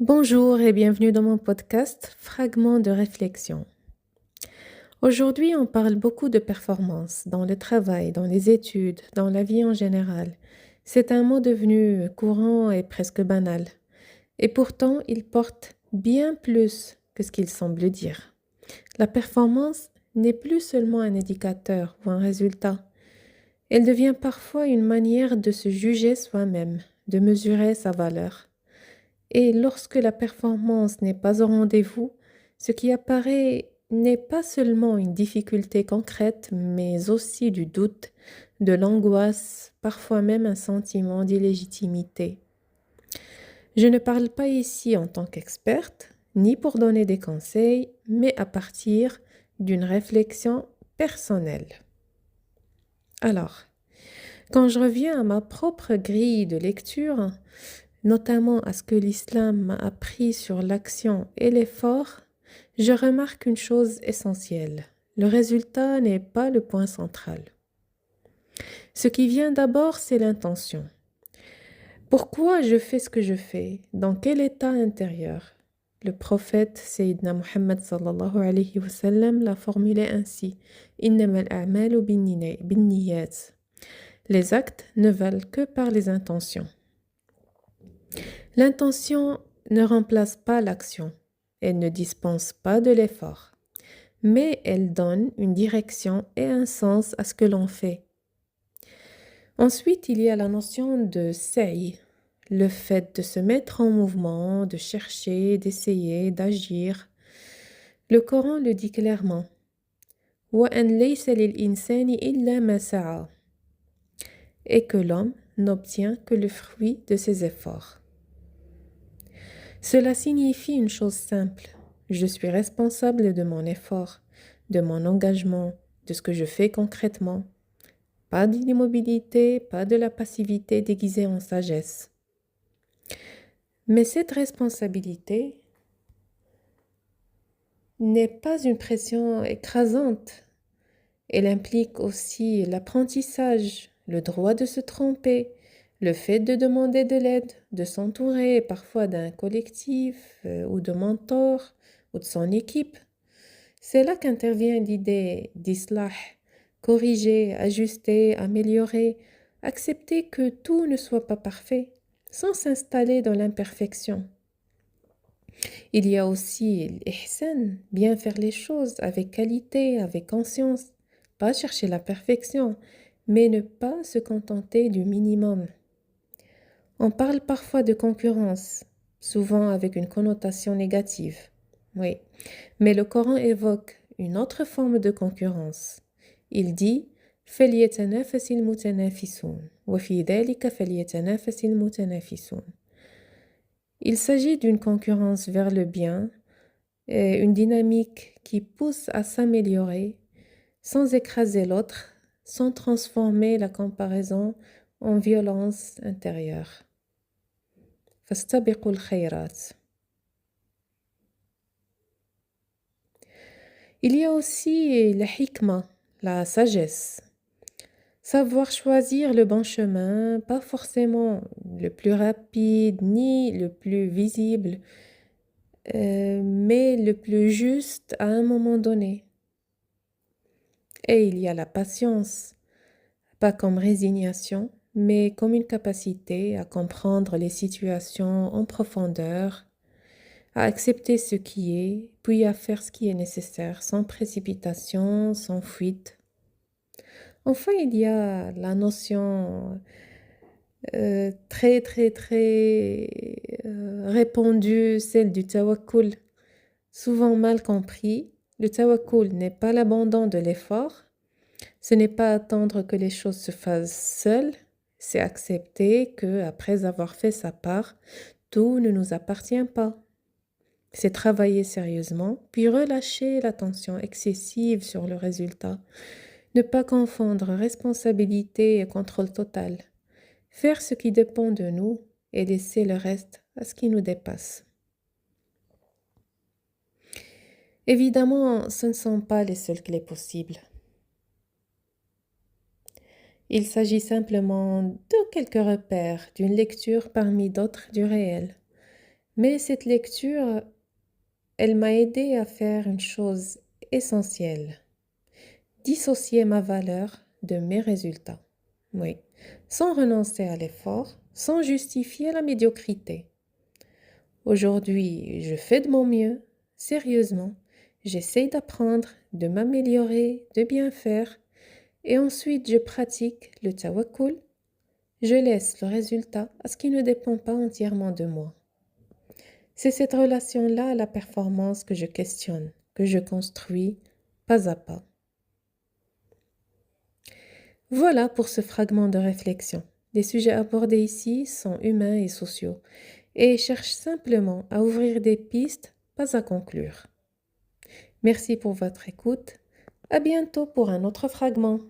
Bonjour et bienvenue dans mon podcast Fragments de réflexion. Aujourd'hui, on parle beaucoup de performance dans le travail, dans les études, dans la vie en général. C'est un mot devenu courant et presque banal. Et pourtant, il porte bien plus que ce qu'il semble dire. La performance n'est plus seulement un indicateur ou un résultat. Elle devient parfois une manière de se juger soi-même, de mesurer sa valeur. Et lorsque la performance n'est pas au rendez-vous, ce qui apparaît n'est pas seulement une difficulté concrète, mais aussi du doute, de l'angoisse, parfois même un sentiment d'illégitimité. Je ne parle pas ici en tant qu'experte, ni pour donner des conseils, mais à partir d'une réflexion personnelle. Alors, quand je reviens à ma propre grille de lecture, notamment à ce que l'islam m'a appris sur l'action et l'effort, je remarque une chose essentielle. Le résultat n'est pas le point central. Ce qui vient d'abord, c'est l'intention. Pourquoi je fais ce que je fais? Dans quel état intérieur? Le prophète Sayyidina Muhammad sallallahu alayhi wa sallam l'a formulé ainsi: Innamal a'malu binniyat. Les actes ne valent que par les intentions. L'intention ne remplace pas l'action, elle ne dispense pas de l'effort, mais elle donne une direction et un sens à ce que l'on fait. Ensuite, il y a la notion de sa'i, le fait de se mettre en mouvement, de chercher, d'essayer, d'agir. Le Coran le dit clairement. وَأَنْ لَيْسَ لِلْإِنسَانِ إِلَّا مَا سَعَى, et que l'homme n'obtient que le fruit de ses efforts. Cela signifie une chose simple. Je suis responsable de mon effort, de mon engagement, de ce que je fais concrètement. Pas d'immobilité, pas de la passivité déguisée en sagesse. Mais cette responsabilité n'est pas une pression écrasante. Elle implique aussi l'apprentissage, le droit de se tromper, le fait de demander de l'aide, de s'entourer parfois d'un collectif ou de mentors ou de son équipe. C'est là qu'intervient l'idée d'islah, corriger, ajuster, améliorer, accepter que tout ne soit pas parfait, sans s'installer dans l'imperfection. Il y a aussi l'ihsan, bien faire les choses avec qualité, avec conscience, pas chercher la perfection, mais ne pas se contenter du minimum. On parle parfois de concurrence, souvent avec une connotation négative. Oui, mais le Coran évoque une autre forme de concurrence. Il dit فَلْيَتَنَافَسِ الْمُتَنَافِسُونَ وَفِي ذَلِكَ فَلْيَتَنَافَسِ الْمُتَنَافِسُونَ. Il s'agit d'une concurrence vers le bien, et une dynamique qui pousse à s'améliorer sans écraser l'autre, sans transformer la comparaison en violence intérieure. فاستبقوا الخيرات. Il y a aussi la hikma, la sagesse. Savoir choisir le bon chemin, pas forcément le plus rapide ni le plus visible, mais le plus juste à un moment donné. Et il y a la patience, pas comme résignation, mais comme une capacité à comprendre les situations en profondeur, à accepter ce qui est, puis à faire ce qui est nécessaire, sans précipitation, sans fuite. Enfin, il y a la notion très répandue, celle du tawakkul, souvent mal compris. Le tawakkul n'est pas l'abandon de l'effort, ce n'est pas attendre que les choses se fassent seules, c'est accepter que, après avoir fait sa part, tout ne nous appartient pas. C'est travailler sérieusement, puis relâcher l'attention excessive sur le résultat. Ne pas confondre responsabilité et contrôle total. Faire ce qui dépend de nous et laisser le reste à ce qui nous dépasse. Évidemment, ce ne sont pas les seules clés possibles. Il s'agit simplement de quelques repères, d'une lecture parmi d'autres du réel. Mais cette lecture, elle m'a aidé à faire une chose essentielle, dissocier ma valeur de mes résultats. Oui, sans renoncer à l'effort, sans justifier la médiocrité. Aujourd'hui, je fais de mon mieux, sérieusement. J'essaye d'apprendre, de m'améliorer, de bien faire. Et ensuite, je pratique le tawakkul. Je laisse le résultat à ce qui ne dépend pas entièrement de moi. C'est cette relation-là à la performance que je questionne, que je construis pas à pas. Voilà pour ce fragment de réflexion. Les sujets abordés ici sont humains et sociaux et cherchent simplement à ouvrir des pistes, pas à conclure. Merci pour votre écoute. À bientôt pour un autre fragment.